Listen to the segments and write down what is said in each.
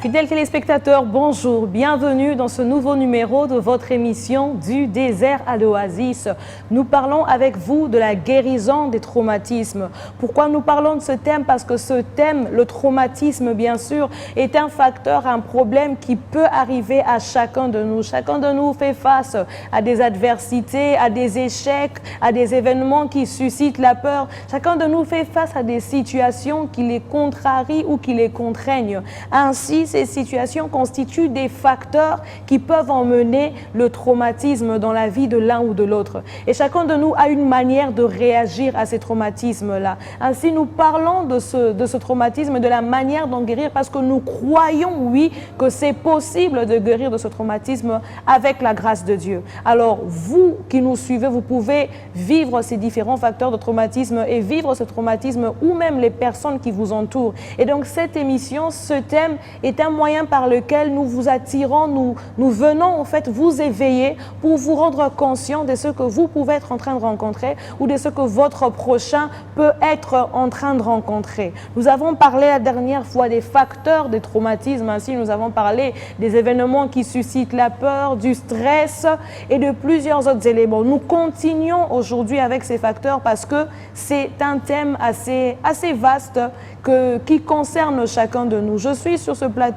Fidèles téléspectateurs, bonjour, bienvenue dans ce nouveau numéro de votre émission Du désert à l'oasis. Nous parlons avec vous de la guérison des traumatismes. Pourquoi nous parlons de ce thème? Parce que ce thème, le traumatisme bien sûr, est un facteur, un problème qui peut arriver à chacun de nous. Chacun de nous fait face à des adversités, à des échecs, à des événements qui suscitent la peur. Chacun de nous fait face à des situations qui les contrarient ou qui les contraignent. Ainsi, ces situations constituent des facteurs qui peuvent emmener le traumatisme dans la vie de l'un ou de l'autre. Et chacun de nous a une manière de réagir à ces traumatismes-là. Ainsi, nous parlons de ce traumatisme, de la manière d'en guérir, parce que nous croyons, oui, que c'est possible de guérir de ce traumatisme avec la grâce de Dieu. Alors, vous qui nous suivez, vous pouvez vivre ces différents facteurs de traumatisme et vivre ce traumatisme ou même les personnes qui vous entourent. Et donc, cette émission, ce thème est un moyen par lequel nous vous attirons, nous venons en fait vous éveiller pour vous rendre conscient de ce que vous pouvez être en train de rencontrer ou de ce que votre prochain peut être en train de rencontrer. Nous avons parlé la dernière fois des facteurs des traumatismes, ainsi nous avons parlé des événements qui suscitent la peur, du stress et de plusieurs autres éléments. Nous continuons aujourd'hui avec ces facteurs parce que c'est un thème assez vaste qui concerne chacun de nous. Je suis sur ce plateau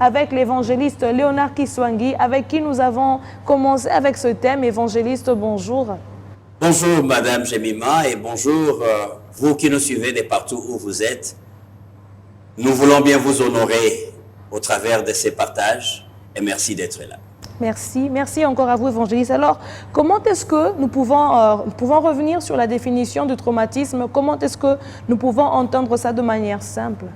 avec l'évangéliste Léonard Kiswangi, avec qui nous avons commencé avec ce thème. Évangéliste, bonjour. Bonjour Madame Jemima et bonjour vous qui nous suivez de partout où vous êtes. Nous voulons bien vous honorer au travers de ces partages et merci d'être là. Merci. Merci encore à vous, évangéliste. Alors, comment est-ce que nous pouvons revenir sur la définition du traumatisme? Comment est-ce que nous pouvons entendre ça de manière simple?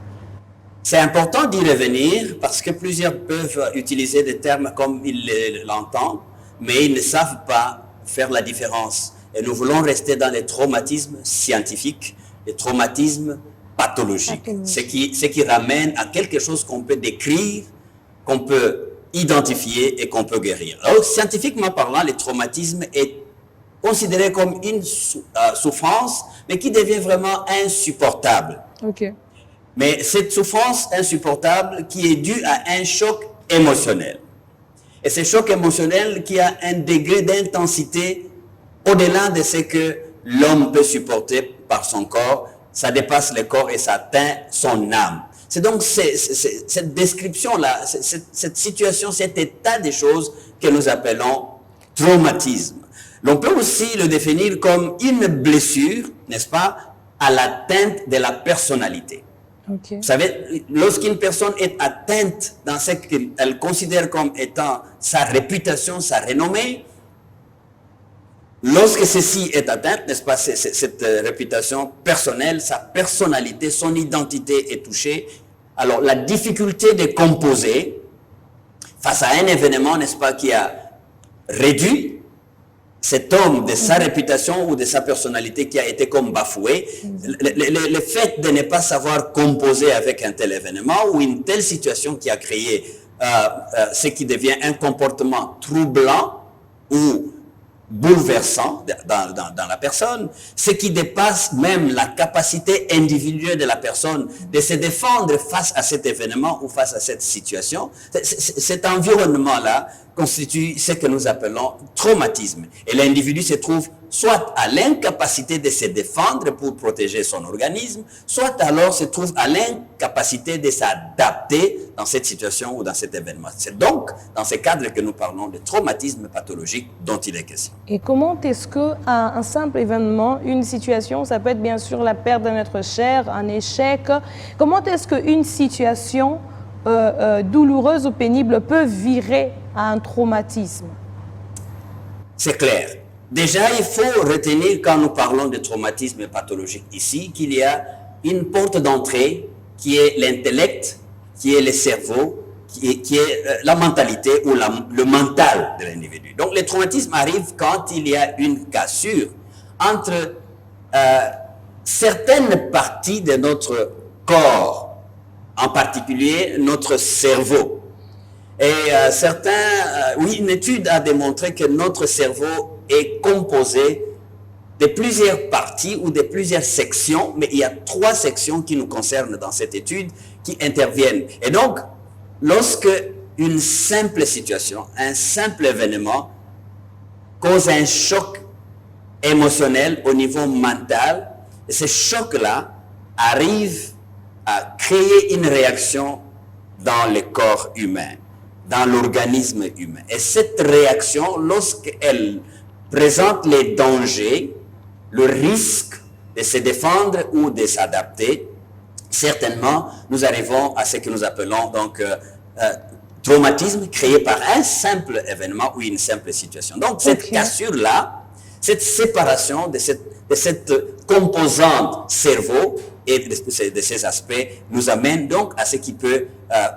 C'est important d'y revenir parce que plusieurs peuvent utiliser des termes comme ils l'entendent, mais ils ne savent pas faire la différence. Et nous voulons rester dans les traumatismes scientifiques, les traumatismes pathologiques, ce qui ramène à quelque chose qu'on peut décrire, qu'on peut identifier et qu'on peut guérir. Alors, scientifiquement parlant, le traumatisme est considéré comme une souffrance, mais qui devient vraiment insupportable. Ok. Mais cette souffrance insupportable qui est due à un choc émotionnel. Et ce choc émotionnel qui a un degré d'intensité au-delà de ce que l'homme peut supporter par son corps, ça dépasse le corps et ça atteint son âme. C'est donc cette description-là, cette situation, cet état des choses que nous appelons traumatisme. On peut aussi le définir comme une blessure, n'est-ce pas, à l'atteinte de la personnalité. Okay. Vous savez, lorsqu'une personne est atteinte dans ce qu'elle considère comme étant sa réputation, sa renommée, lorsque ceci est atteinte, n'est-ce pas, cette réputation personnelle, sa personnalité, son identité est touchée, alors la difficulté de composer face à un événement, n'est-ce pas, qui a réduit cet homme de sa réputation ou de sa personnalité qui a été comme bafoué, le fait de ne pas savoir composer avec un tel événement ou une telle situation qui a créé ce qui devient un comportement troublant ou bouleversant dans la personne, ce qui dépasse même la capacité individuelle de la personne de se défendre face à cet événement ou face à cette situation. Cet environnement-là constitue ce que nous appelons traumatisme. Et l'individu se trouve soit à l'incapacité de se défendre pour protéger son organisme, soit alors se trouve à l'incapacité de s'adapter dans cette situation ou dans cet événement. C'est donc dans ce cadre que nous parlons de traumatisme pathologique dont il est question. Et comment est-ce qu'un simple événement, une situation, ça peut être bien sûr la perte d'un être cher, un échec, comment est-ce qu'une situation douloureuse ou pénible peut virer à un traumatisme? C'est clair. Déjà, il faut retenir quand nous parlons de traumatisme pathologique ici, qu'il y a une porte d'entrée qui est l'intellect, qui est le cerveau, qui est la mentalité ou le mental de l'individu. Donc, le traumatisme arrive quand il y a une cassure entre certaines parties de notre corps, en particulier notre cerveau. Et oui, une étude a démontré que notre cerveau est composé de plusieurs parties ou de plusieurs sections, mais il y a 3 sections qui nous concernent dans cette étude qui interviennent. Et donc, lorsque une simple situation, un simple événement cause un choc émotionnel au niveau mental, et ce choc-là arrive à créer une réaction dans le corps humain, dans l'organisme humain. Et cette réaction, lorsqu'elle présente les dangers, le risque de se défendre ou de s'adapter, certainement, nous arrivons à ce que nous appelons donc traumatisme créé par un simple événement ou une simple situation. Donc, cette cassure-là, cette séparation de cette composante cerveau et de ces aspects nous amène donc à ce qui peut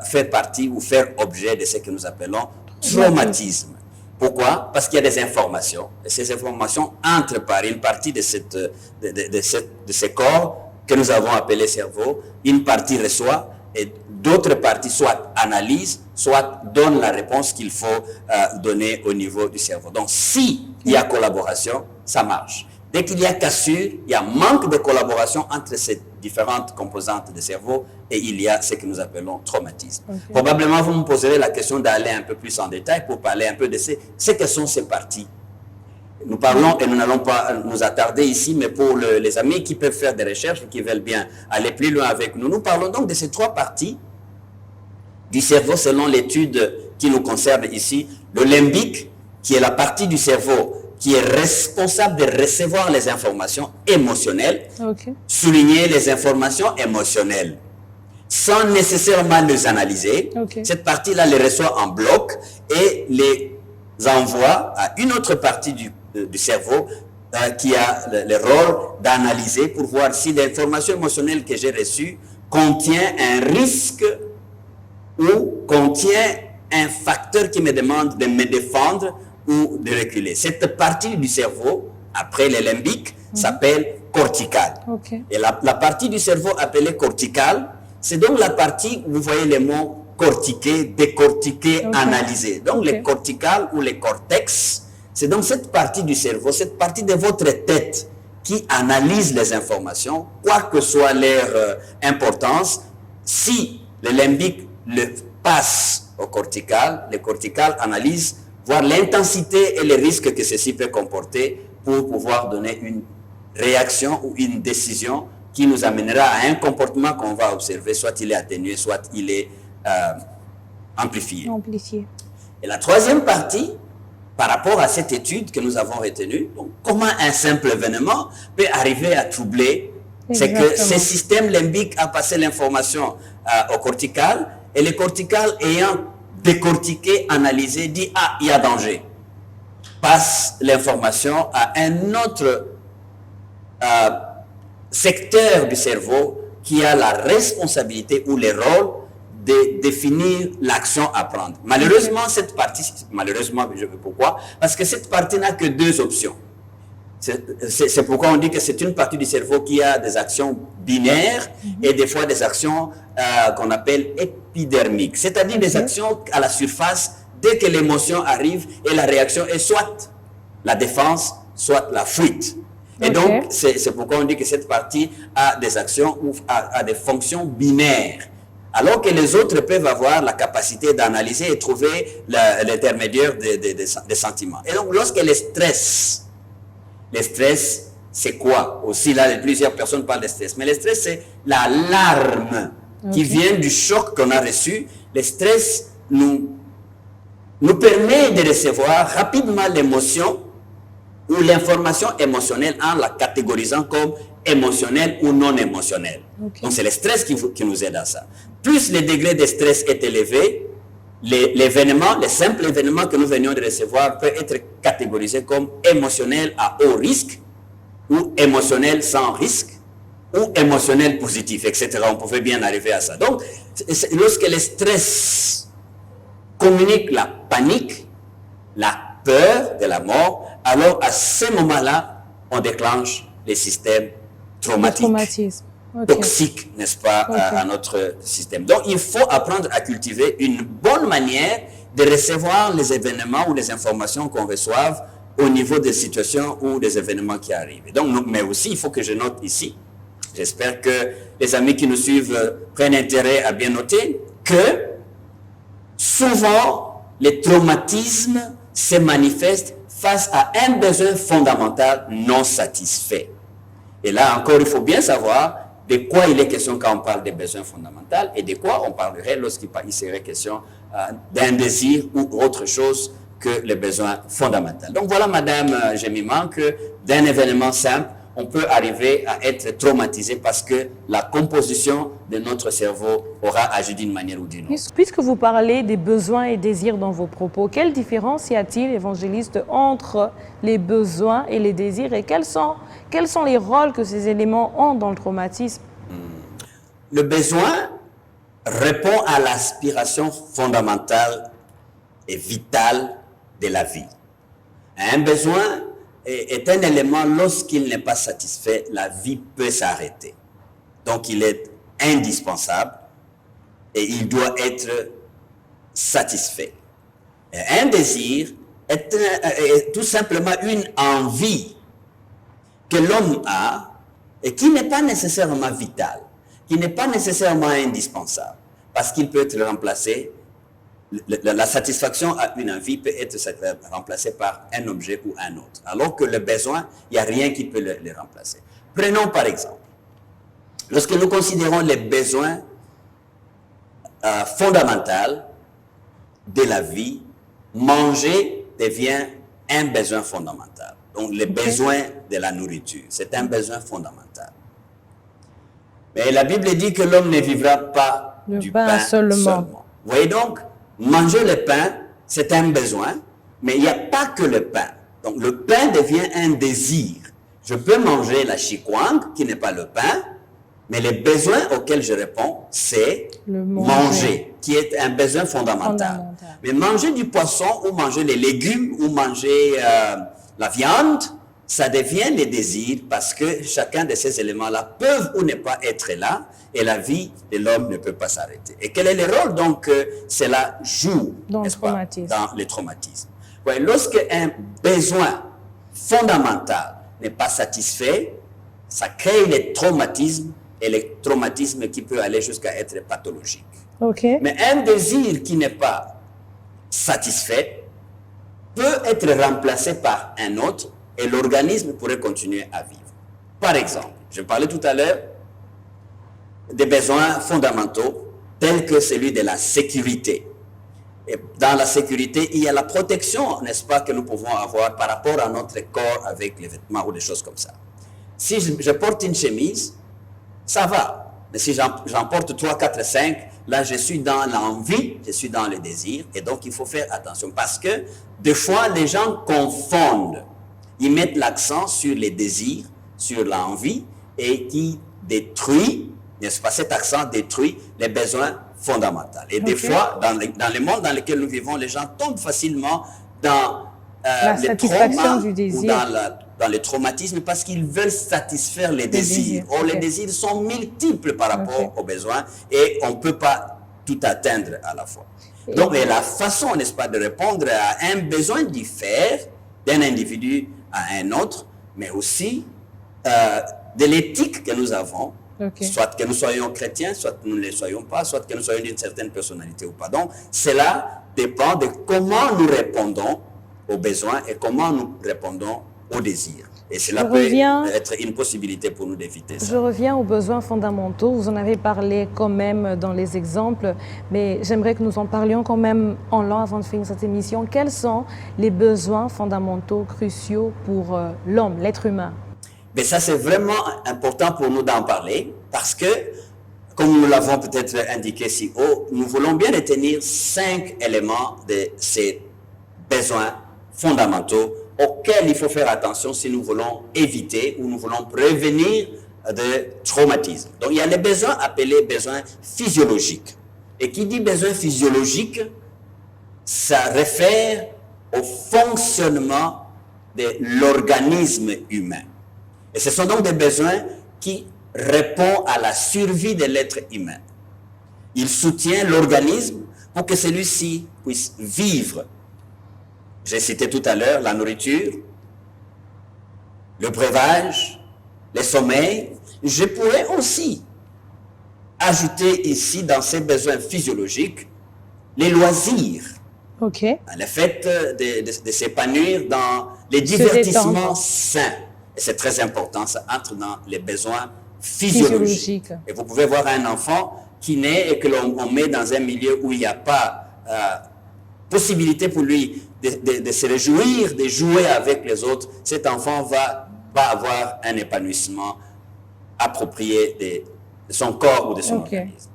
faire partie ou faire objet de ce que nous appelons traumatisme. Pourquoi? Parce qu'il y a des informations, et ces informations entrent par une partie de ces corps que nous avons appelés cerveau, une partie reçoit, et d'autres parties soit analysent, soit donnent la réponse qu'il faut donner au niveau du cerveau. Donc, si il y a collaboration, ça marche. Dès qu'il y a cassure, il y a manque de collaboration entre ces différentes composantes du cerveau et il y a ce que nous appelons traumatisme. Probablement, vous me poserez la question d'aller un peu plus en détail pour parler un peu de ce que sont ces parties. Nous parlons, et nous n'allons pas nous attarder ici, mais pour les amis qui peuvent faire des recherches, qui veulent bien aller plus loin avec nous, nous parlons donc de ces trois parties du cerveau selon l'étude qui nous concerne ici. Le limbique, qui est la partie du cerveau qui est responsable de recevoir les informations émotionnelles, souligner les informations émotionnelles, sans nécessairement les analyser. Cette partie-là les reçoit en bloc et les envoie à une autre partie du cerveau qui a le rôle d'analyser pour voir si l'information émotionnelle que j'ai reçue contient un risque ou contient un facteur qui me demande de me défendre ou de reculer. Cette partie du cerveau, après le limbique, s'appelle corticale. Et la partie du cerveau appelée corticale, c'est donc la partie où vous voyez les mots cortiquer, décortiquer, analyser. Donc les corticales ou les cortex, c'est donc cette partie du cerveau, cette partie de votre tête qui analyse les informations, quoi que soit leur importance. Si le limbique le passe au cortical, le cortical analyse, voir l'intensité et les risques que ceci peut comporter pour pouvoir donner une réaction ou une décision qui nous amènera à un comportement qu'on va observer, soit il est atténué, soit il est amplifié. Et la troisième partie, par rapport à cette étude que nous avons retenue, donc comment un simple événement peut arriver à troubler, c'est que ce système limbique a passé l'information au cortical, et le cortical ayant décortiqué, analysé, dit « Ah, il y a danger », passe l'information à un autre secteur du cerveau qui a la responsabilité ou le rôle de définir l'action à prendre. Malheureusement, cette partie, pourquoi? Parce que cette partie n'a que deux options. C'est pourquoi on dit que c'est une partie du cerveau qui a des actions binaires et des fois des actions qu'on appelle épidermiques, c'est-à-dire des actions à la surface dès que l'émotion arrive et la réaction est soit la défense, soit la fuite. Et donc, c'est pourquoi on dit que cette partie a des actions ou a des fonctions binaires. Alors que les autres peuvent avoir la capacité d'analyser et trouver l'intermédiaire des sentiments. Et donc, lorsque le stress, c'est quoi? Aussi, là, plusieurs personnes parlent de stress. Mais le stress, c'est l'alarme qui vient du choc qu'on a reçu. Le stress nous permet de recevoir rapidement l'émotion ou l'information émotionnelle en la catégorisant comme émotionnelle ou non émotionnelle. Donc, c'est le stress qui nous aide à ça. Plus le degré de stress est élevé, l'événement, le simple événement que nous venions de recevoir peut être catégorisé comme émotionnel à haut risque ou émotionnel sans risque ou émotionnel positif, etc. On pouvait bien arriver à ça. Donc, lorsque le stress communique la panique, la peur de la mort, alors à ce moment-là, on déclenche les systèmes traumatiques. Toxique, n'est-ce pas, à notre système. Donc, il faut apprendre à cultiver une bonne manière de recevoir les événements ou les informations qu'on reçoive au niveau des situations ou des événements qui arrivent. Donc, mais aussi, il faut que je note ici, j'espère que les amis qui nous suivent prennent intérêt à bien noter, que souvent, les traumatismes se manifestent face à un besoin fondamental non satisfait. Et là encore, il faut bien savoir de quoi il est question quand on parle des besoins fondamentaux et de quoi on parlerait lorsqu'il serait question d'un désir ou autre chose que les besoins fondamentaux. Donc voilà, Madame Jemima, que d'un événement simple, on peut arriver à être traumatisé parce que la composition de notre cerveau aura agi d'une manière ou d'une autre. Puisque vous parlez des besoins et désirs dans vos propos, quelle différence y a-t-il, évangéliste, entre les besoins et les désirs et quels sont les rôles que ces éléments ont dans le traumatisme? Le besoin répond à l'aspiration fondamentale et vitale de la vie. Un besoin est un élément, lorsqu'il n'est pas satisfait, la vie peut s'arrêter. Donc il est indispensable et il doit être satisfait. Et un désir est tout simplement une envie que l'homme a et qui n'est pas nécessairement vitale, qui n'est pas nécessairement indispensable, parce qu'il peut être remplacé. La satisfaction à une envie peut être remplacée par un objet ou un autre. Alors que le besoin, il n'y a rien qui peut le remplacer. Prenons par exemple, lorsque nous considérons les besoins fondamentaux de la vie, manger devient un besoin fondamental. Donc les besoins de la nourriture, c'est un besoin fondamental. Mais la Bible dit que l'homme ne vivra pas du pain seulement. Vous voyez donc, manger le pain, c'est un besoin, mais il n'y a pas que le pain. Donc le pain devient un désir. Je peux manger la chikwang, qui n'est pas le pain, mais les besoins auxquels je réponds, c'est manger, qui est un besoin fondamental. Mais manger du poisson, ou manger les légumes, ou manger la viande, ça devient les désirs parce que chacun de ces éléments-là peuvent ou ne pas être là et la vie de l'homme ne peut pas s'arrêter. Et quel est le rôle donc cela joue dans le traumatisme? Ouais, lorsque un besoin fondamental n'est pas satisfait, ça crée les traumatismes et les traumatismes qui peuvent aller jusqu'à être pathologiques. Okay. Mais un désir qui n'est pas satisfait peut être remplacé par un autre et l'organisme pourrait continuer à vivre. Par exemple, je parlais tout à l'heure des besoins fondamentaux tels que celui de la sécurité. Et dans la sécurité, il y a la protection, n'est-ce pas, que nous pouvons avoir par rapport à notre corps avec les vêtements ou des choses comme ça. Si je porte une chemise, ça va. Mais si j'en porte 3, 4, 5, là je suis dans l'envie, je suis dans le désir. Et donc il faut faire attention parce que des fois les gens confondent. Ils mettent l'accent sur les désirs, sur l'envie, et qui détruit, n'est-ce pas, cet accent détruit les besoins fondamentaux. Et des fois, dans le monde dans lequel nous vivons, les gens tombent facilement dans les traumas ou dans le traumatisme parce qu'ils veulent satisfaire les désirs. Or, les désirs sont multiples par rapport aux besoins et on ne peut pas tout atteindre à la fois. Donc, la façon, n'est-ce pas, de répondre à un besoin diffère d'un individu à un autre, mais aussi de l'éthique que nous avons, soit que nous soyons chrétiens, soit que nous ne le soyons pas, soit que nous soyons d'une certaine personnalité ou pas. Donc, cela dépend de comment nous répondons aux besoins et comment nous répondons aux désirs. Et cela peut être une possibilité pour nous d'éviter ça. Je reviens aux besoins fondamentaux. Vous en avez parlé quand même dans les exemples, mais j'aimerais que nous en parlions quand même en long avant de finir cette émission. Quels sont les besoins fondamentaux cruciaux pour l'homme, l'être humain? Mais ça, c'est vraiment important pour nous d'en parler parce que, comme nous l'avons peut-être indiqué si haut, nous voulons bien retenir 5 éléments de ces besoins fondamentaux auxquels il faut faire attention si nous voulons éviter ou nous voulons prévenir de traumatisme. Donc, il y a les besoins appelés besoins physiologiques. Et qui dit besoin physiologique, ça réfère au fonctionnement de l'organisme humain. Et ce sont donc des besoins qui répondent à la survie de l'être humain. Il soutient l'organisme pour que celui-ci puisse vivre. J'ai cité tout à l'heure la nourriture, le breuvage, le sommeil. Je pourrais aussi ajouter ici, dans ces besoins physiologiques, les loisirs, Ok. le fait de s'épanouir dans les Se divertissements détendre. sains. Et c'est très important, ça entre dans les besoins physiologiques. Physiologique. Et vous pouvez voir un enfant qui naît et que l'on met dans un milieu où il n'y a pas possibilité pour lui de se réjouir, de jouer avec les autres. Cet enfant va avoir un épanouissement approprié de son corps ou de son Ok. organisme.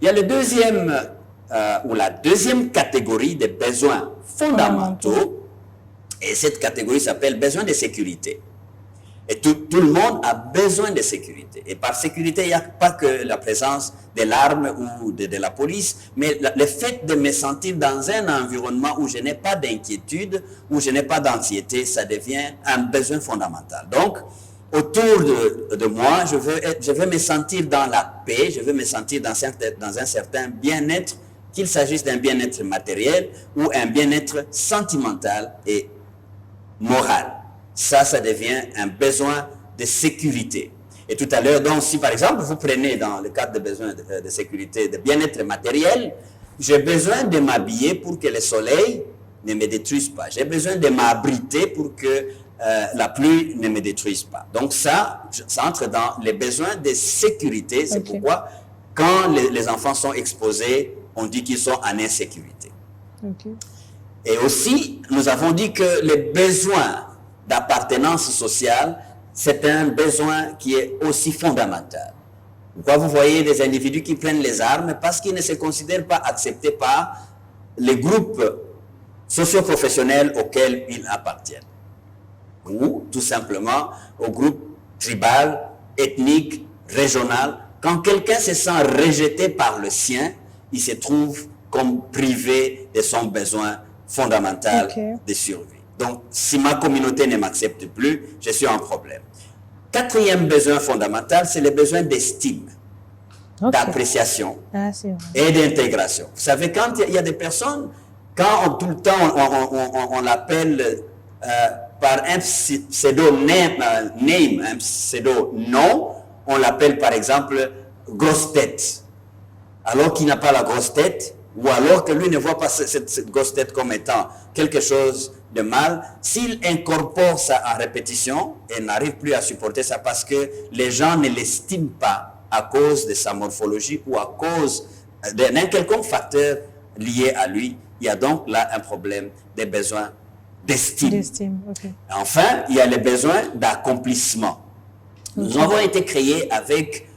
Il y a le deuxième, ou la deuxième catégorie des besoins fondamentaux, et cette catégorie s'appelle besoin de sécurité. Et tout le monde a besoin de sécurité. Et par sécurité, il n'y a pas que la présence de l'arme ou de la police, mais le fait de me sentir dans un environnement où je n'ai pas d'inquiétude, où je n'ai pas d'anxiété, ça devient un besoin fondamental. Donc, autour de moi, je veux me sentir dans la paix, je veux me sentir dans un certain bien-être, qu'il s'agisse d'un bien-être matériel ou un bien-être sentimental et moral. Ça devient un besoin de sécurité. Et tout à l'heure, donc, si par exemple, vous prenez dans le cadre des besoins de sécurité, de bien-être matériel, j'ai besoin de m'habiller pour que le soleil ne me détruise pas. J'ai besoin de m'abriter pour que la pluie ne me détruise pas. Donc ça entre dans les besoins de sécurité. C'est pourquoi, quand les enfants sont exposés, on dit qu'ils sont en insécurité. Et aussi, nous avons dit que les besoins d'appartenance sociale, c'est un besoin qui est aussi fondamental. Pourquoi vous voyez des individus qui prennent les armes? Parce qu'ils ne se considèrent pas acceptés par les groupes socio-professionnels auxquels ils appartiennent. Ou tout simplement au groupe tribal, ethnique, régional. Quand quelqu'un se sent rejeté par le sien, il se trouve comme privé de son besoin fondamental de survie. Donc, si ma communauté ne m'accepte plus, je suis en problème. Quatrième besoin fondamental, c'est le besoin d'estime, d'appréciation et d'intégration. Vous savez, quand il y a des personnes, quand tout le temps on l'appelle par un pseudo-name, un pseudo-nom, on l'appelle par exemple grosse tête. Alors qu'il n'a pas la grosse tête, ou alors que lui ne voit pas cette grosse tête comme étant quelque chose de mal, s'il incorpore ça en répétition et n'arrive plus à supporter ça parce que les gens ne l'estiment pas à cause de sa morphologie ou à cause d'un quelconque facteur lié à lui, il y a donc là un problème des besoins d'estime. Enfin, il y a les besoins d'accomplissement. Nous avons été créés avec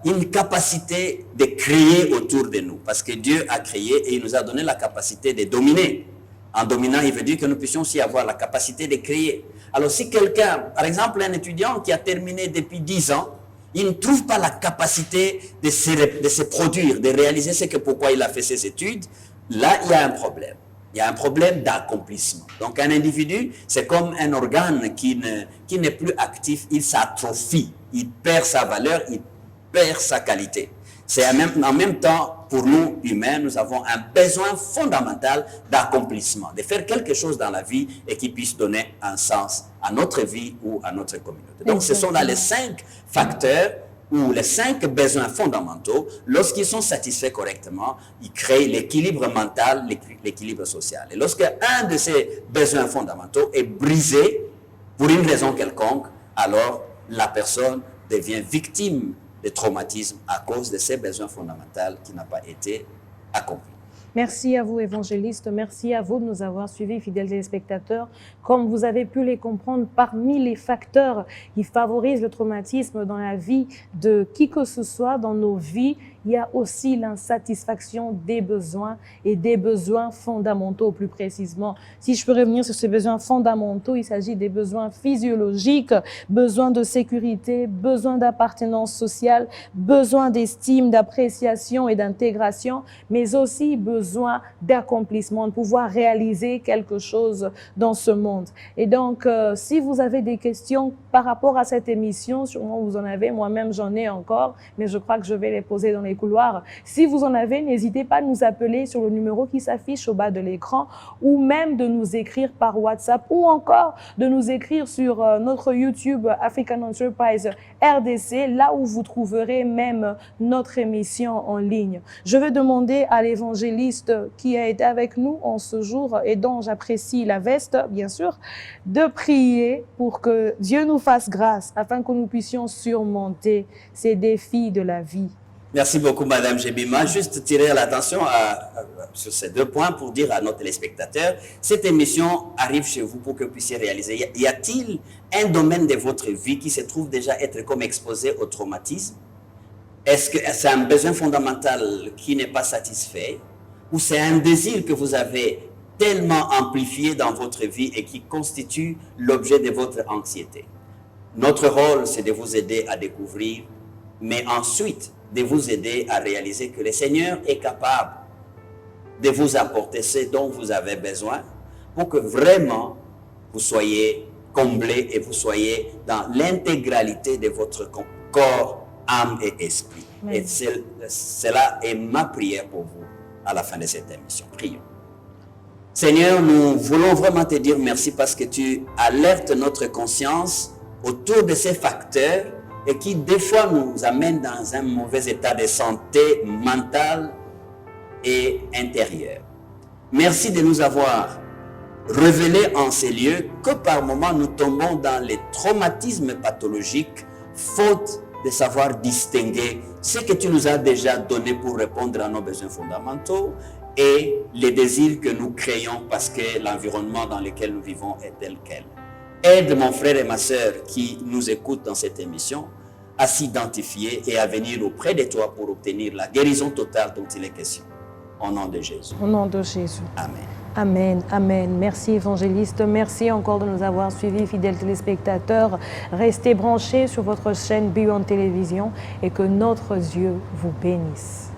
une capacité de créer autour de nous, parce que Dieu a créé et il nous a donné la capacité de dominer. En dominant, il veut dire que nous puissions aussi avoir la capacité de créer. Alors si quelqu'un, par exemple un étudiant qui a terminé depuis 10 ans, il ne trouve pas la capacité de se produire, de réaliser pourquoi il a fait ses études, là il y a un problème. Il y a un problème d'accomplissement. Donc un individu, c'est comme un organe qui n'est plus actif, il s'atrophie, il perd sa valeur, il perd sa qualité. C'est en même temps, pour nous humains, nous avons un besoin fondamental d'accomplissement, de faire quelque chose dans la vie et qui puisse donner un sens à notre vie ou à notre communauté. Donc ce sont là les 5 facteurs ou les 5 besoins fondamentaux. Lorsqu'ils sont satisfaits correctement, ils créent l'équilibre mental, l'équilibre social. Et lorsque un de ces besoins fondamentaux est brisé pour une raison quelconque, alors la personne devient victime de traumatisme à cause de ces besoins fondamentaux qui n'ont pas été accomplis. Merci à vous, évangélistes. Merci à vous de nous avoir suivis, fidèles téléspectateurs. Comme vous avez pu les comprendre, parmi les facteurs qui favorisent le traumatisme dans la vie de qui que ce soit, dans nos vies, il y a aussi l'insatisfaction des besoins et des besoins fondamentaux plus précisément. Si je peux revenir sur ces besoins fondamentaux, il s'agit des besoins physiologiques, besoin de sécurité, besoin d'appartenance sociale, besoin d'estime, d'appréciation et d'intégration, mais aussi besoin d'accomplissement, de pouvoir réaliser quelque chose dans ce monde. Et donc, si vous avez des questions par rapport à cette émission, sûrement vous en avez, moi-même j'en ai encore, mais je crois que je vais les poser dans les les couloirs. Si vous en avez, n'hésitez pas à nous appeler sur le numéro qui s'affiche au bas de l'écran ou même de nous écrire par WhatsApp ou encore de nous écrire sur notre YouTube African Enterprise RDC, là où vous trouverez même notre émission en ligne. Je vais demander à l'évangéliste qui a été avec nous en ce jour et dont j'apprécie la veste, bien sûr, de prier pour que Dieu nous fasse grâce afin que nous puissions surmonter ces défis de la vie. Merci beaucoup, Madame Jebima. Juste tirer l'attention sur ces 2 points pour dire à nos téléspectateurs, cette émission arrive chez vous pour que vous puissiez réaliser. Y a-t-il un domaine de votre vie qui se trouve déjà être comme exposé au traumatisme? Est-ce que c'est un besoin fondamental qui n'est pas satisfait? Ou c'est un désir que vous avez tellement amplifié dans votre vie et qui constitue l'objet de votre anxiété? Notre rôle, c'est de vous aider à découvrir, mais ensuite de vous aider à réaliser que le Seigneur est capable de vous apporter ce dont vous avez besoin pour que vraiment vous soyez comblés et vous soyez dans l'intégralité de votre corps, âme et esprit. Oui. Et cela est ma prière pour vous à la fin de cette émission. Prions. Seigneur, nous voulons vraiment te dire merci parce que tu alertes notre conscience autour de ces facteurs et qui des fois nous amènent dans un mauvais état de santé mentale et intérieure. Merci de nous avoir révélé en ces lieux que par moments nous tombons dans les traumatismes pathologiques, faute de savoir distinguer ce que tu nous as déjà donné pour répondre à nos besoins fondamentaux et les désirs que nous créons parce que l'environnement dans lequel nous vivons est tel quel. Aide mon frère et ma sœur qui nous écoutent dans cette émission à s'identifier et à venir auprès de toi pour obtenir la guérison totale dont il est question. Au nom de Jésus. Au nom de Jésus. Amen. Amen, amen. Merci évangéliste. Merci encore de nous avoir suivis, fidèles téléspectateurs. Restez branchés sur votre chaîne Beyond Télévision et que notre Dieu vous bénisse.